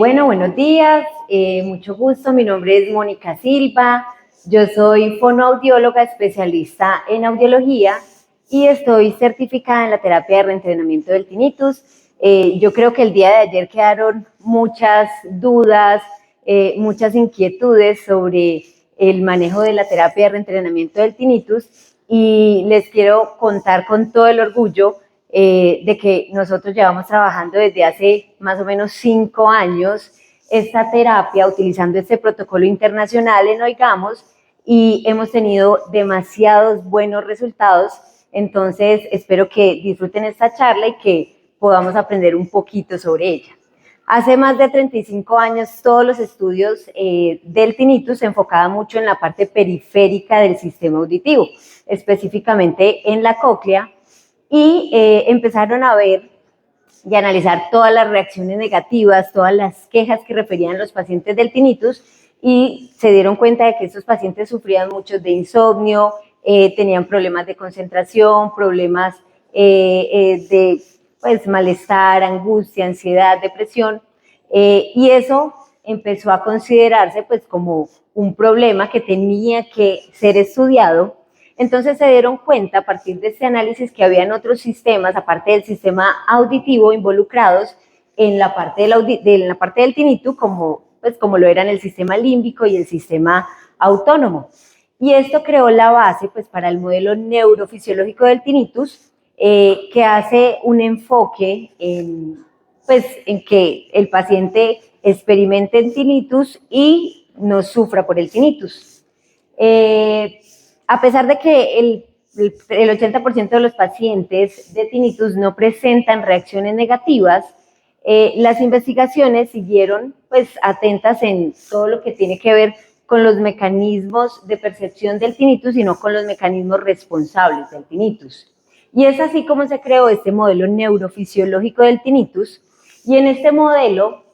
Bueno, buenos días, mucho gusto, mi nombre es Mónica Silva, yo soy fonoaudióloga especialista en audiología y estoy certificada en la terapia de reentrenamiento del tinnitus. Yo creo que el día de ayer quedaron muchas dudas, muchas inquietudes sobre el manejo de la terapia de reentrenamiento del tinnitus y les quiero contar con todo el orgullo de que nosotros llevamos trabajando desde hace más o menos 5 años esta terapia utilizando este protocolo internacional en Oigamos y hemos tenido demasiados buenos resultados. Entonces espero que disfruten esta charla y que podamos aprender un poquito sobre ella. Hace más de 35 años todos los estudios del tinnitus se enfocaban mucho en la parte periférica del sistema auditivo, específicamente en la cóclea, y empezaron a ver y analizar todas las reacciones negativas, todas las quejas que referían los pacientes del tinnitus y se dieron cuenta de que estos pacientes sufrían mucho de insomnio, tenían problemas de concentración, problemas de malestar, angustia, ansiedad, depresión, y eso empezó a considerarse como un problema que tenía que ser estudiado. Entonces se dieron cuenta a partir de este análisis que habían otros sistemas, aparte del sistema auditivo, involucrados en la parte del tinnitus, como lo eran el sistema límbico y el sistema autónomo. Y esto creó la base para el modelo neurofisiológico del tinnitus, que hace un enfoque en que el paciente experimente tinnitus y no sufra por el tinnitus. A pesar de que el 80% de los pacientes de tinnitus no presentan reacciones negativas, las investigaciones siguieron atentas en todo lo que tiene que ver con los mecanismos de percepción del tinnitus y no con los mecanismos responsables del tinnitus. Y es así como se creó este modelo neurofisiológico del tinnitus, y en este modelo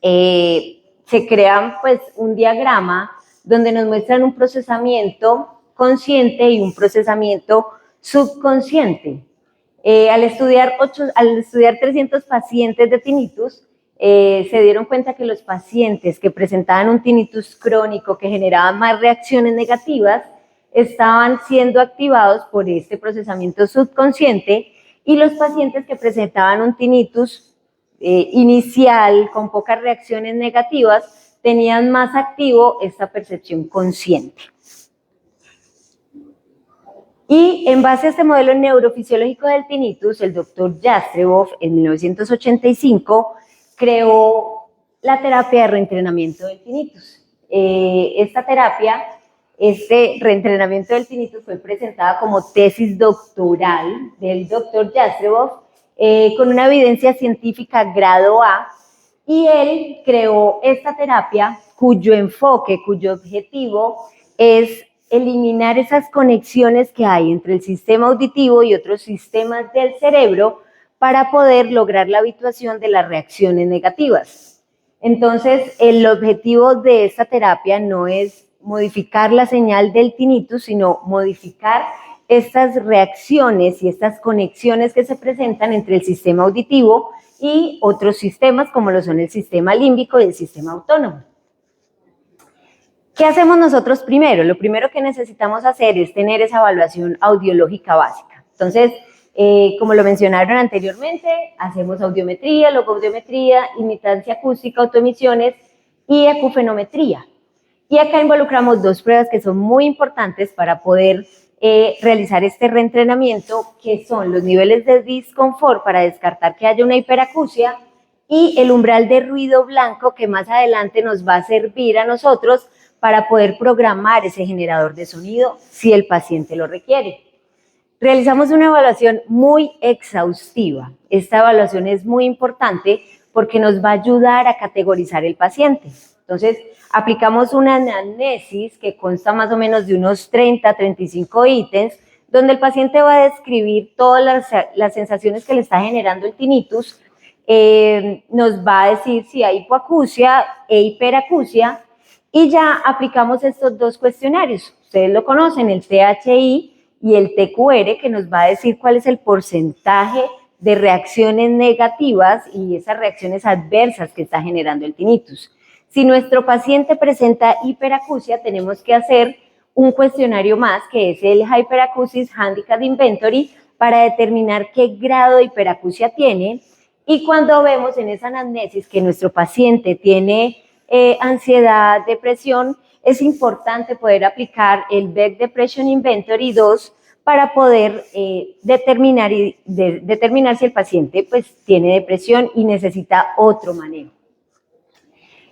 se crea un diagrama donde nos muestran un procesamiento consciente y un procesamiento subconsciente. Al estudiar 300 pacientes de tinnitus, se dieron cuenta que los pacientes que presentaban un tinnitus crónico que generaba más reacciones negativas estaban siendo activados por este procesamiento subconsciente, y los pacientes que presentaban un tinnitus inicial con pocas reacciones negativas tenían más activo esta percepción consciente. Y en base a este modelo neurofisiológico del tinnitus, el doctor Jastreboff en 1985 creó la terapia de reentrenamiento del tinnitus. Esta terapia, este reentrenamiento del tinnitus, fue presentada como tesis doctoral del doctor Jastreboff con una evidencia científica grado A, y él creó esta terapia cuyo enfoque, cuyo objetivo es eliminar esas conexiones que hay entre el sistema auditivo y otros sistemas del cerebro para poder lograr la habituación de las reacciones negativas. Entonces, el objetivo de esta terapia no es modificar la señal del tinnitus, sino modificar estas reacciones y estas conexiones que se presentan entre el sistema auditivo y otros sistemas como lo son el sistema límbico y el sistema autónomo. ¿Qué hacemos nosotros primero? Lo primero que necesitamos hacer es tener esa evaluación audiológica básica. Entonces, como lo mencionaron anteriormente, hacemos audiometría, logoaudiometría, imitancia acústica, autoemisiones y ecufenometría. Y acá involucramos 2 pruebas que son muy importantes para poder realizar este reentrenamiento, que son los niveles de disconfort para descartar que haya una hiperacusia y el umbral de ruido blanco, que más adelante nos va a servir a nosotros para poder programar ese generador de sonido si el paciente lo requiere. Realizamos una evaluación muy exhaustiva. Esta evaluación es muy importante porque nos va a ayudar a categorizar el paciente. Entonces, aplicamos una anamnesis que consta más o menos de unos 30 a 35 ítems, donde el paciente va a describir todas las sensaciones que le está generando el tinnitus, nos va a decir si hay hipoacusia e hiperacusia, y ya aplicamos estos 2 cuestionarios. Ustedes lo conocen, el THI y el TQR, que nos va a decir cuál es el porcentaje de reacciones negativas y esas reacciones adversas que está generando el tinnitus. Si nuestro paciente presenta hiperacusia, tenemos que hacer un cuestionario más, que es el Hyperacusis Handicap Inventory, para determinar qué grado de hiperacusia tiene. Y cuando vemos en esa anamnesis que nuestro paciente tiene ansiedad, depresión, es importante poder aplicar el Beck Depression Inventory 2 para poder determinar si el paciente pues, tiene depresión y necesita otro manejo.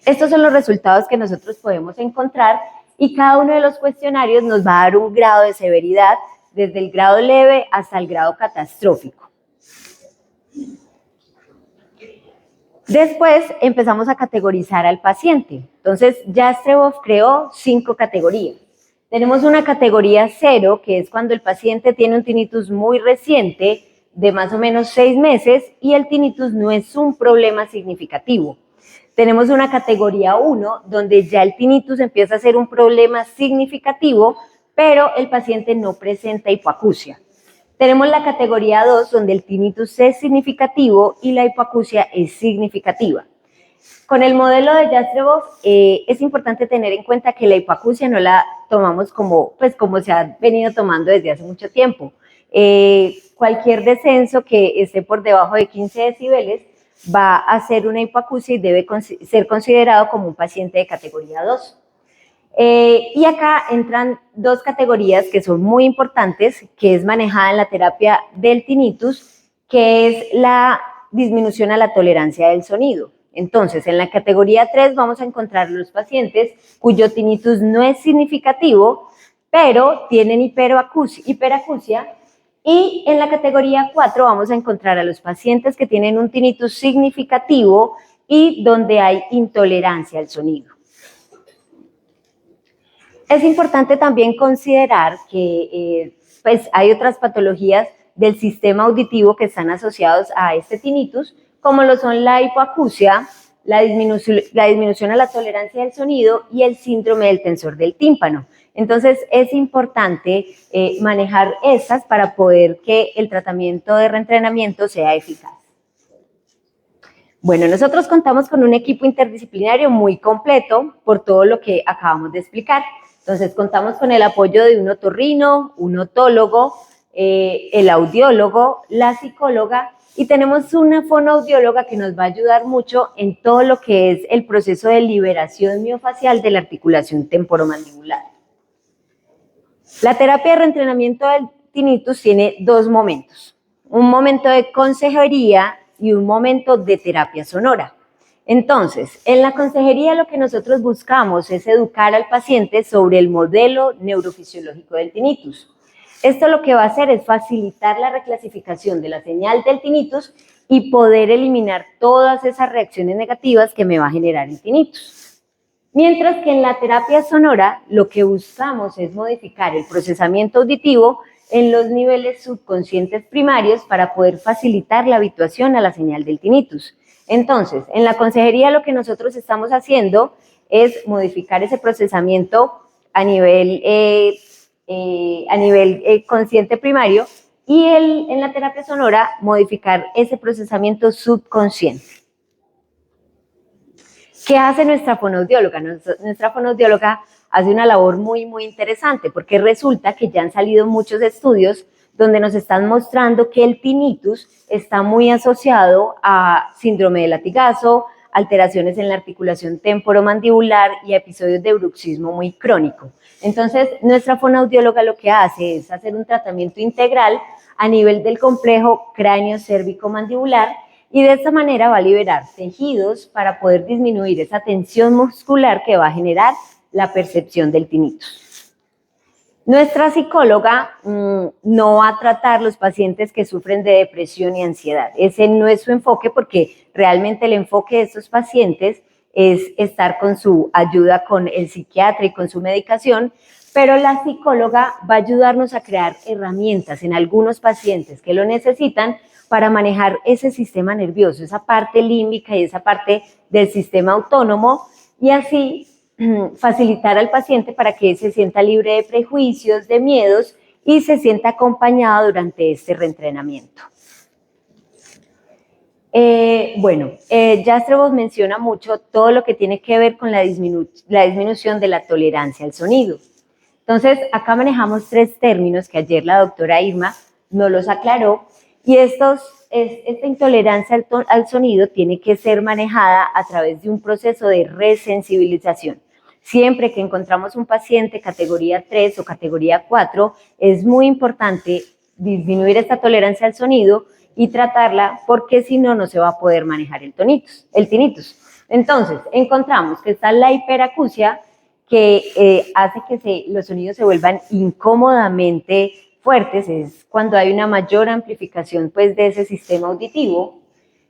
Estos son los resultados que nosotros podemos encontrar y cada uno de los cuestionarios nos va a dar un grado de severidad desde el grado leve hasta el grado catastrófico. Después empezamos a categorizar al paciente. Entonces, Jastreboff creó 5 categorías. Tenemos una categoría 0, que es cuando el paciente tiene un tinnitus muy reciente, de más o menos 6 meses, y el tinnitus no es un problema significativo. Tenemos una categoría 1, donde ya el tinnitus empieza a ser un problema significativo, pero el paciente no presenta hipoacusia. Tenemos la categoría 2, donde el tinnitus es significativo y la hipoacusia es significativa. Con el modelo de Jastreboff es importante tener en cuenta que la hipoacusia no la tomamos como se ha venido tomando desde hace mucho tiempo. Cualquier descenso que esté por debajo de 15 decibeles va a ser una hipoacusia y debe ser considerado como un paciente de categoría 2. Y acá entran 2 categorías que son muy importantes, que es manejada en la terapia del tinnitus, que es la disminución a la tolerancia del sonido. Entonces, en la categoría 3 vamos a encontrar los pacientes cuyo tinnitus no es significativo, pero tienen hiperacusia, y en la categoría 4 vamos a encontrar a los pacientes que tienen un tinnitus significativo y donde hay intolerancia al sonido. Es importante también considerar que pues hay otras patologías del sistema auditivo que están asociados a este tinnitus, como lo son la hipoacusia, la disminución a la tolerancia del sonido y el síndrome del tensor del tímpano. Entonces, es importante manejar estas para poder que el tratamiento de reentrenamiento sea eficaz. Bueno, nosotros contamos con un equipo interdisciplinario muy completo por todo lo que acabamos de explicar. Entonces, contamos con el apoyo de un otorrino, un otólogo, el audiólogo, la psicóloga, y tenemos una fonoaudióloga que nos va a ayudar mucho en todo lo que es el proceso de liberación miofacial de la articulación temporomandibular. La terapia de reentrenamiento del tinnitus tiene 2 momentos, un momento de consejería y un momento de terapia sonora. Entonces, en la consejería lo que nosotros buscamos es educar al paciente sobre el modelo neurofisiológico del tinnitus. Esto lo que va a hacer es facilitar la reclasificación de la señal del tinnitus y poder eliminar todas esas reacciones negativas que me va a generar el tinnitus. Mientras que en la terapia sonora lo que buscamos es modificar el procesamiento auditivo en los niveles subconscientes primarios para poder facilitar la habituación a la señal del tinnitus. Entonces, en la consejería lo que nosotros estamos haciendo es modificar ese procesamiento a nivel consciente primario y en la terapia sonora modificar ese procesamiento subconsciente. ¿Qué hace nuestra fonoaudióloga? Nuestra fonoaudióloga hace una labor muy, muy interesante porque resulta que ya han salido muchos estudios donde nos están mostrando que el tinnitus está muy asociado a síndrome de latigazo, alteraciones en la articulación temporomandibular y a episodios de bruxismo muy crónico. Entonces, nuestra fonoaudióloga lo que hace es hacer un tratamiento integral a nivel del complejo cráneo-cérvico-mandibular y de esta manera va a liberar tejidos para poder disminuir esa tensión muscular que va a generar la percepción del tinnitus. Nuestra psicóloga no va a tratar los pacientes que sufren de depresión y ansiedad. Ese no es su enfoque porque realmente el enfoque de estos pacientes es estar con su ayuda con el psiquiatra y con su medicación, pero la psicóloga va a ayudarnos a crear herramientas en algunos pacientes que lo necesitan para manejar ese sistema nervioso, esa parte límbica y esa parte del sistema autónomo y así facilitar al paciente para que se sienta libre de prejuicios, de miedos y se sienta acompañado durante este reentrenamiento. Jástreboff menciona mucho todo lo que tiene que ver con la disminución de la tolerancia al sonido. Entonces, acá manejamos tres términos que ayer la doctora Irma nos los aclaró, y esta intolerancia al sonido tiene que ser manejada a través de un proceso de resensibilización. Siempre que encontramos un paciente categoría 3 o categoría 4, es muy importante disminuir esta tolerancia al sonido y tratarla, porque si no, no se va a poder manejar el tinnitus. Entonces, encontramos que está la hiperacusia, que hace que los sonidos se vuelvan incómodamente fuertes, es cuando hay una mayor amplificación pues, de ese sistema auditivo.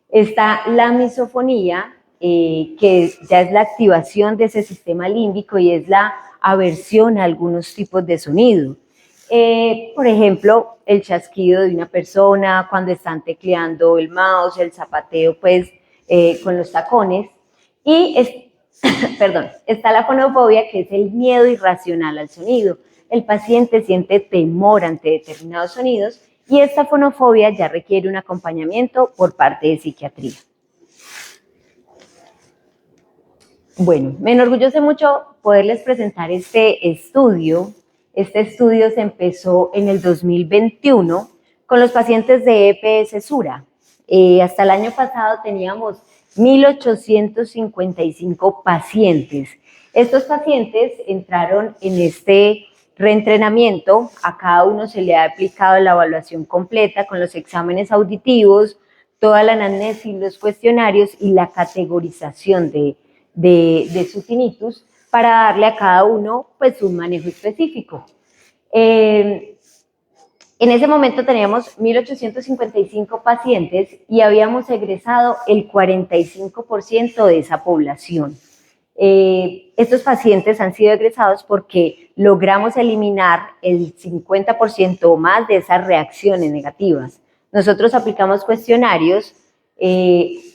Está la misofonía, que ya es la activación de ese sistema límbico y es la aversión a algunos tipos de sonido. Por ejemplo, el chasquido de una persona cuando están tecleando el mouse, el zapateo pues con los tacones. Y está la fonofobia, que es el miedo irracional al sonido. El paciente siente temor ante determinados sonidos, y esta fonofobia ya requiere un acompañamiento por parte de psiquiatría. Bueno, me enorgullece mucho poderles presentar este estudio. Este estudio se empezó en el 2021 con los pacientes de EPS-Sura. Hasta el año pasado teníamos 1.855 pacientes. Estos pacientes entraron en este reentrenamiento. A cada uno se le ha aplicado la evaluación completa con los exámenes auditivos, toda la anamnesis, los cuestionarios y la categorización de su tinnitus, para darle a cada uno pues un manejo específico. En ese momento teníamos 1.855 pacientes y habíamos egresado el 45% de esa población. Estos pacientes han sido egresados porque logramos eliminar el 50% o más de esas reacciones negativas. Nosotros aplicamos cuestionarios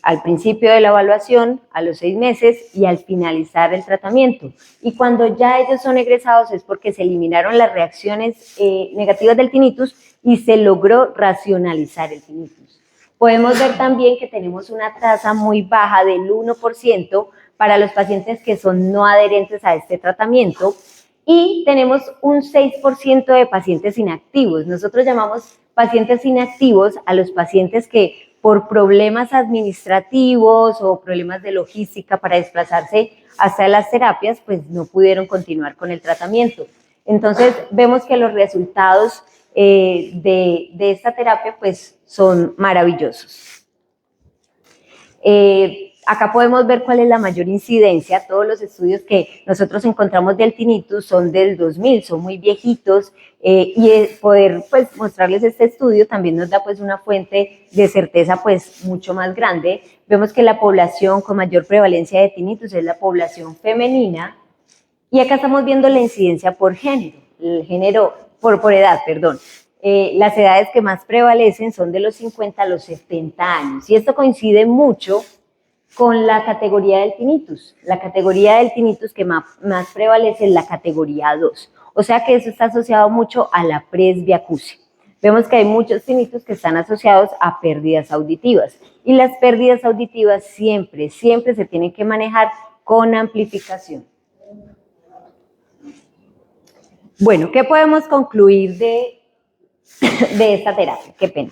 al principio de la evaluación, a los 6 meses y al finalizar el tratamiento. Y cuando ya ellos son egresados es porque se eliminaron las reacciones negativas del tinnitus y se logró racionalizar el tinnitus. Podemos ver también que tenemos una tasa muy baja del 1% para los pacientes que son no adherentes a este tratamiento, y tenemos un 6% de pacientes inactivos. Nosotros llamamos pacientes inactivos a los pacientes que por problemas administrativos o problemas de logística para desplazarse hasta las terapias, pues no pudieron continuar con el tratamiento. Entonces vemos que los resultados de esta terapia pues son maravillosos. Acá podemos ver cuál es la mayor incidencia. Todos los estudios que nosotros encontramos del tinnitus son del 2000, son muy viejitos, y poder pues mostrarles este estudio también nos da pues una fuente de certeza pues mucho más grande. Vemos que la población con mayor prevalencia de tinnitus es la población femenina, y acá estamos viendo la incidencia por género, por edad, perdón. Las edades que más prevalecen son de los 50 a los 70 años, y esto coincide mucho con la categoría del tinnitus. La categoría del tinnitus que más prevalece es la categoría 2, o sea que eso está asociado mucho a la presbiacusia. Vemos que hay muchos tinnitus que están asociados a pérdidas auditivas, y las pérdidas auditivas siempre se tienen que manejar con amplificación. Bueno, ¿qué podemos concluir de esta terapia? Qué pena.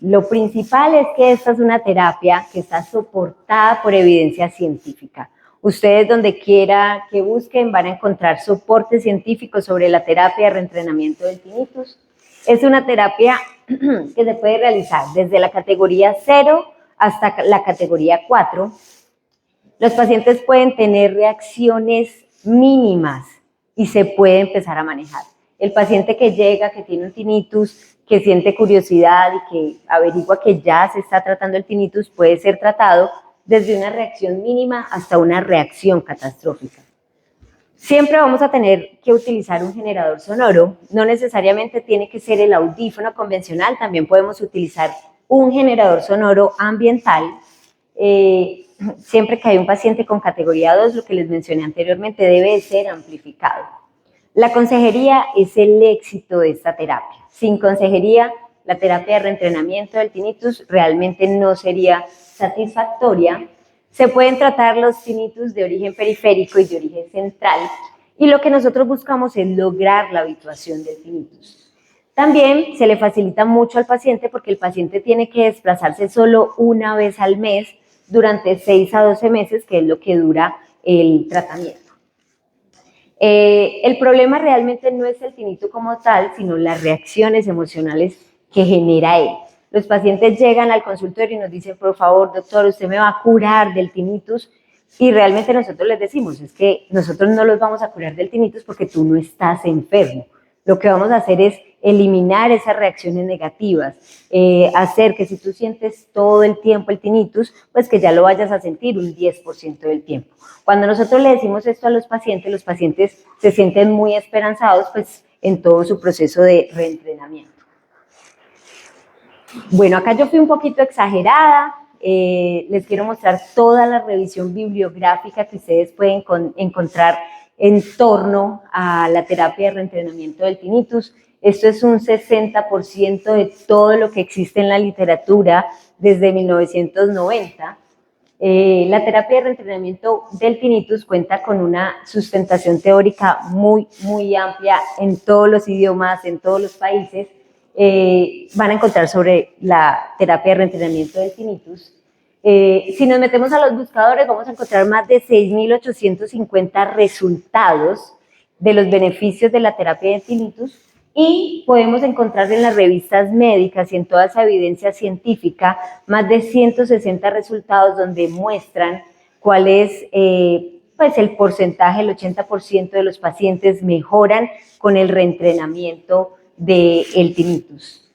Lo principal es que esta es una terapia que está soportada por evidencia científica. Ustedes donde quiera que busquen van a encontrar soporte científico sobre la terapia de reentrenamiento del tinnitus. Es una terapia que se puede realizar desde la categoría 0 hasta la categoría 4. Los pacientes pueden tener reacciones mínimas y se puede empezar a manejar. El paciente que llega, que tiene un tinnitus, que siente curiosidad y que averigua que ya se está tratando el tinnitus, puede ser tratado desde una reacción mínima hasta una reacción catastrófica. Siempre vamos a tener que utilizar un generador sonoro. No necesariamente tiene que ser el audífono convencional, también podemos utilizar un generador sonoro ambiental. Siempre que hay un paciente con categoría 2, lo que les mencioné anteriormente, debe ser amplificado. La consejería es el éxito de esta terapia. Sin consejería, la terapia de reentrenamiento del tinnitus realmente no sería satisfactoria. Se pueden tratar los tinnitus de origen periférico y de origen central, y lo que nosotros buscamos es lograr la habituación del tinnitus. También se le facilita mucho al paciente porque el paciente tiene que desplazarse solo una vez al mes durante 6 a 12 meses, que es lo que dura el tratamiento. El problema realmente no es el tinnitus como tal, sino las reacciones emocionales que genera él. Los pacientes llegan al consultorio y nos dicen, por favor, doctor, usted me va a curar del tinnitus, y realmente nosotros les decimos, es que nosotros no los vamos a curar del tinnitus porque tú no estás enfermo. Lo que vamos a hacer es eliminar esas reacciones negativas, hacer que si tú sientes todo el tiempo el tinnitus, pues que ya lo vayas a sentir un 10% del tiempo. Cuando nosotros le decimos esto a los pacientes se sienten muy esperanzados pues en todo su proceso de reentrenamiento. Bueno, acá yo fui un poquito exagerada, les quiero mostrar toda la revisión bibliográfica que ustedes pueden encontrar en torno a la terapia de reentrenamiento del tinnitus. Esto es un 60% de todo lo que existe en la literatura desde 1990. La terapia de reentrenamiento del tinnitus cuenta con una sustentación teórica muy, muy amplia en todos los idiomas, en todos los países. Van a encontrar sobre la terapia de reentrenamiento del tinnitus. Si nos metemos a los buscadores, vamos a encontrar más de 6.850 resultados de los beneficios de la terapia de tinnitus, y podemos encontrar en las revistas médicas y en toda esa evidencia científica más de 160 resultados donde muestran cuál es pues el porcentaje, el 80% de los pacientes mejoran con el reentrenamiento del tinnitus.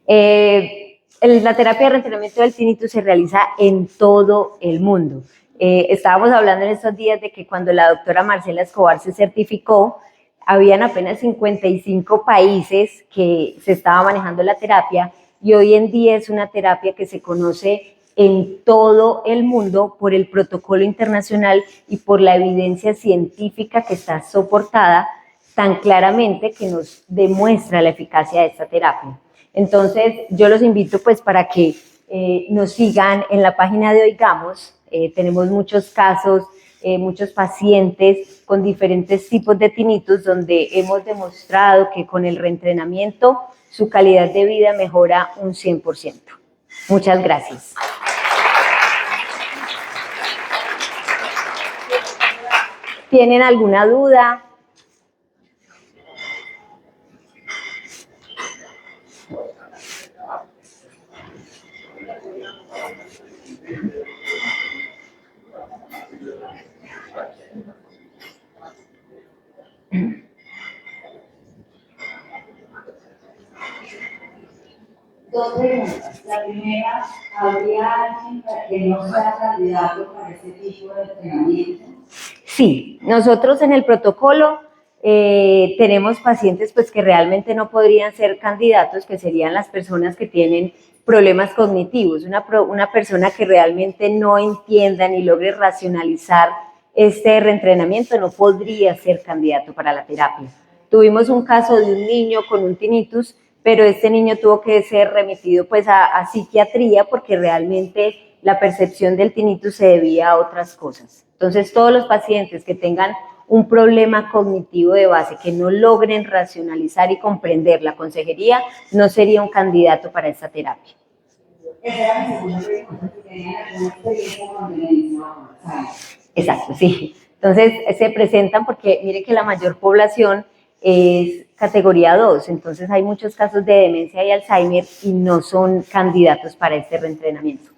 La terapia de reentrenamiento del tinnitus se realiza en todo el mundo. Estábamos hablando en estos días de que cuando la doctora Marcela Escobar se certificó, habían apenas 55 países que se estaba manejando la terapia, y hoy en día es una terapia que se conoce en todo el mundo por el protocolo internacional y por la evidencia científica que está soportada tan claramente que nos demuestra la eficacia de esta terapia. Entonces, yo los invito pues para que nos sigan en la página de Oigamos. Tenemos muchos casos, muchos pacientes con diferentes tipos de tinnitus donde hemos demostrado que con el reentrenamiento su calidad de vida mejora un 100%. Muchas gracias. ¿Tienen alguna duda? Dos preguntas. La primera, ¿habría alguien que no sea candidato para este tipo de entrenamiento? Sí, nosotros en el protocolo tenemos pacientes pues que realmente no podrían ser candidatos, que serían las personas que tienen problemas cognitivos, una persona que realmente no entienda ni logre racionalizar este reentrenamiento no podría ser candidato para la terapia. Tuvimos un caso de un niño con un tinnitus, pero este niño tuvo que ser remitido pues a psiquiatría porque realmente la percepción del tinnitus se debía a otras cosas. Entonces, todos los pacientes que tengan un problema cognitivo de base, que no logren racionalizar y comprender la consejería, no sería un candidato para esta terapia. Esa era mi segunda pregunta, si tenían alguna experiencia con demencia. Exacto, sí. Entonces, se presentan porque mire que la mayor población es categoría 2, entonces hay muchos casos de demencia y Alzheimer y no son candidatos para este reentrenamiento.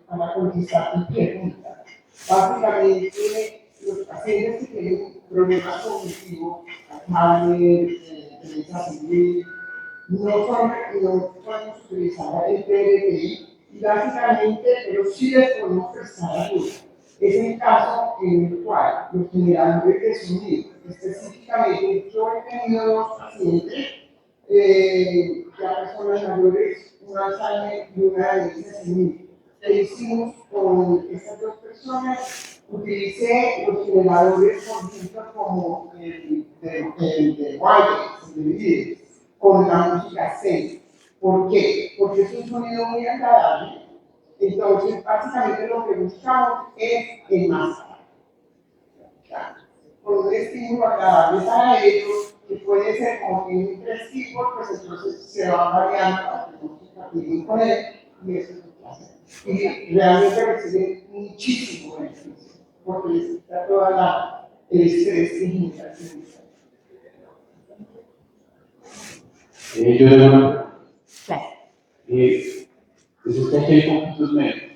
Para contestar tu pregunta, básicamente los pacientes que tienen problemas cognitivos, Alzheimer, demencia senil, no podemos utilizar el PRDI y básicamente, pero sí les podemos prestar ayuda. Es el caso en el cual los generadores de sonido, específicamente yo he tenido dos pacientes, ya personas mayores, un Alzheimer y una demencia senil. ¿Qué hicimos con estas dos personas? Utilicé los generadores, por ejemplo, como el de Wireless, de Beatles, con la música Zen. ¿Por qué? Porque es un sonido muy agradable. Entonces, básicamente lo que buscamos es enmascarar. Con un estímulo agradable para ellos, que puede ser como que un 3 tipos, pues entonces se va variando para que no se fatiguen con él, y eso es lo que hacen. Y realmente reciben muchísimo beneficio, porque les quita toda el estrés que genera. Yo le doy una Claro. pues es que aquí hay poquitos medios,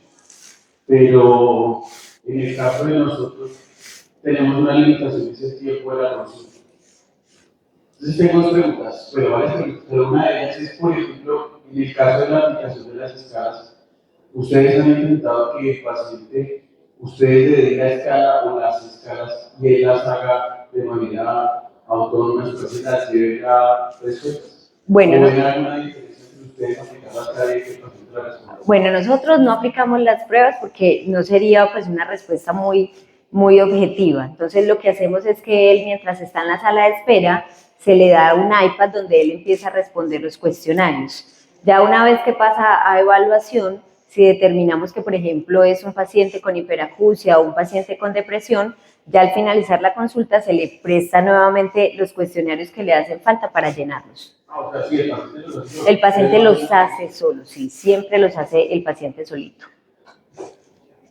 pero en el caso de nosotros tenemos una limitación que es el tiempo de la consulta. Entonces tengo dos preguntas, pero varias preguntas, pero una de ellas es, por ejemplo, en el caso de la aplicación de las escalas, ustedes han intentado que el paciente, ustedes le den la escala o las escalas y él las haga de manera autónoma, entonces las lleve a respuestas. Bueno, ¿O ven alguna diferencia entre ustedes aplicar la escala y que el paciente la responda? Bueno, nosotros no aplicamos las pruebas porque no sería pues una respuesta muy objetiva. Entonces lo que hacemos es que él, mientras está en la sala de espera, se le da un iPad donde él empieza a responder los cuestionarios. Ya una vez que pasa a evaluación, si determinamos que, por ejemplo, es un paciente con hiperacusia o un paciente con depresión, ya al finalizar la consulta se le presta nuevamente los cuestionarios que le hacen falta para llenarlos. O sea, sí, el paciente los hace. El paciente los hace solo, sí, siempre los hace el paciente solito.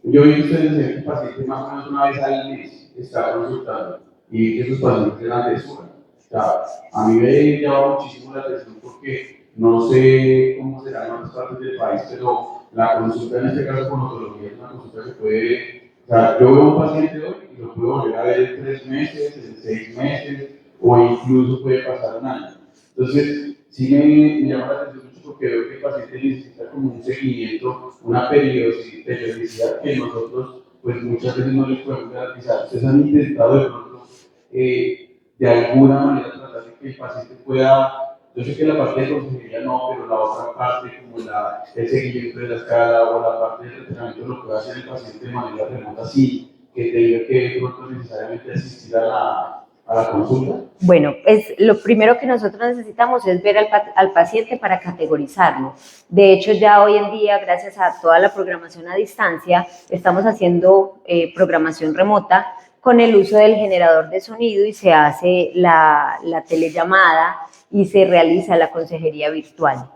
Yo vi que ustedes decían que el paciente más o menos una vez al mes está consultando y que sus pacientes eran de Sura. O sea, a mí me llama muchísimo la atención porque no sé cómo será en otras partes del país, pero la consulta en este caso con odontología es una consulta que puede, o sea, yo veo un paciente hoy y lo puedo volver a ver en 3 meses, en 6 meses o incluso puede pasar un año. Entonces, sí me llama la atención mucho porque veo que el paciente necesita como un seguimiento, una periodicidad que nosotros pues muchas veces no les podemos garantizar. Ustedes han intentado de pronto de alguna manera tratar de que el paciente pueda, yo sé que la parte de consejería no, pero la otra parte como el seguimiento de la escala o la parte del entrenamiento lo puede hacer el paciente de manera remota sí, que tenga que de pronto necesariamente asistir a la consulta. Bueno, lo primero que nosotros necesitamos es ver al paciente para categorizarlo. De hecho, ya hoy en día, gracias a toda la programación a distancia, estamos haciendo programación remota con el uso del generador de sonido y se hace la telellamada y se realiza la consejería virtual.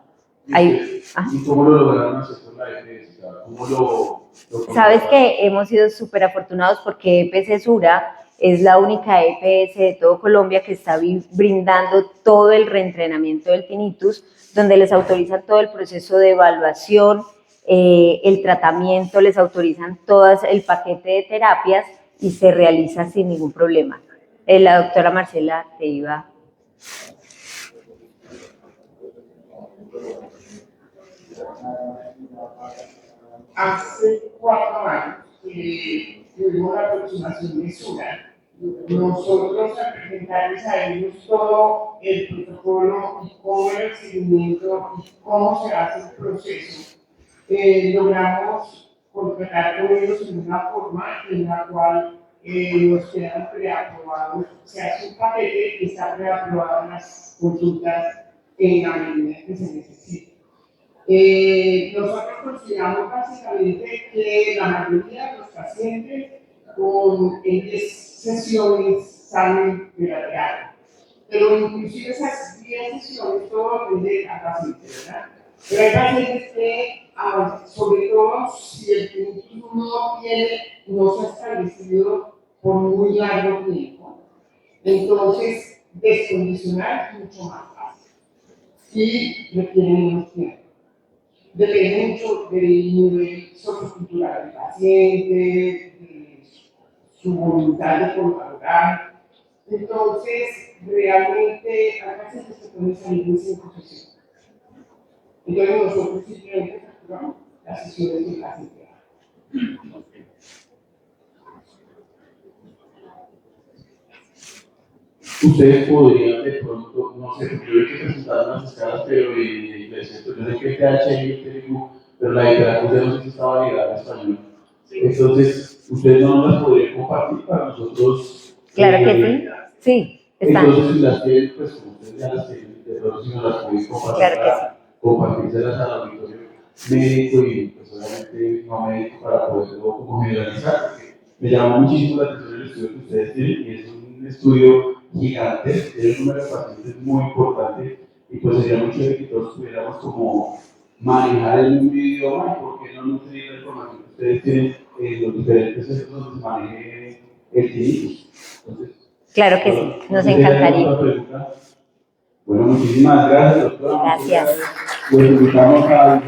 ¿Y cómo lo lograron hacer con la EPS? ¿Cómo lo Sabes que hemos sido súper afortunados porque EPS Sura es la única EPS de todo Colombia que está brindando todo el reentrenamiento del tinnitus, donde les autorizan todo el proceso de evaluación, el tratamiento, les autorizan todo el paquete de terapias y se realiza sin ningún problema. La doctora Marcela te iba... Hace 4 años tuvimos la aproximación de Sura. Nosotros al presentarles a ellos todo el protocolo y cómo era el seguimiento y cómo se hace el proceso, logramos contratar con ellos en una forma en la cual nos quedan preaprobados, se hace un paquete que está preaprobado en las consultas en la medida que se necesita. Nosotros consideramos básicamente que la mayoría de los pacientes con 10 sesiones salen de la terapia, pero inclusive esas 10 sesiones todo depende al paciente, ¿verdad? Pero hay pacientes que, sobre todo si el tinnitus no se ha establecido por muy largo tiempo, entonces descondicionar es mucho más fácil y requiere menos tiempo. Depende mucho del nivel sociocultural del paciente, de su voluntad de colaborar. Entonces, realmente, hay pacientes que pueden salir en 5 sesiones. Entonces, nosotros simplemente facturamos las sesiones del paciente. Ustedes podrían de pronto, no sé, yo he que presentar unas escalas, pero yo sé que el TH y el TLQ, pero la literatura no sé si está validada en español. Entonces, ustedes no nos las podrían compartir para nosotros. Claro que sí. Sí, están. Entonces, si las tienen, pues como ustedes ya las tienen, de pronto si no las pueden compartir Claro que para compartírselas al auditorio médico y pues obviamente no médico para poderlo como generalizar, porque me llamó muchísimo la atención el estudio que ustedes tienen y es un estudio gigante, tiene un número de pacientes muy importante y pues sería muy chévere que todos pudiéramos como manejar el mismo idioma y por qué no nutrir la información que ustedes tienen en los diferentes centros donde se maneje el tinnitus. Entonces, Claro que sí, nos encantaría. Bueno, muchísimas gracias, doctora. Gracias. Los invitamos a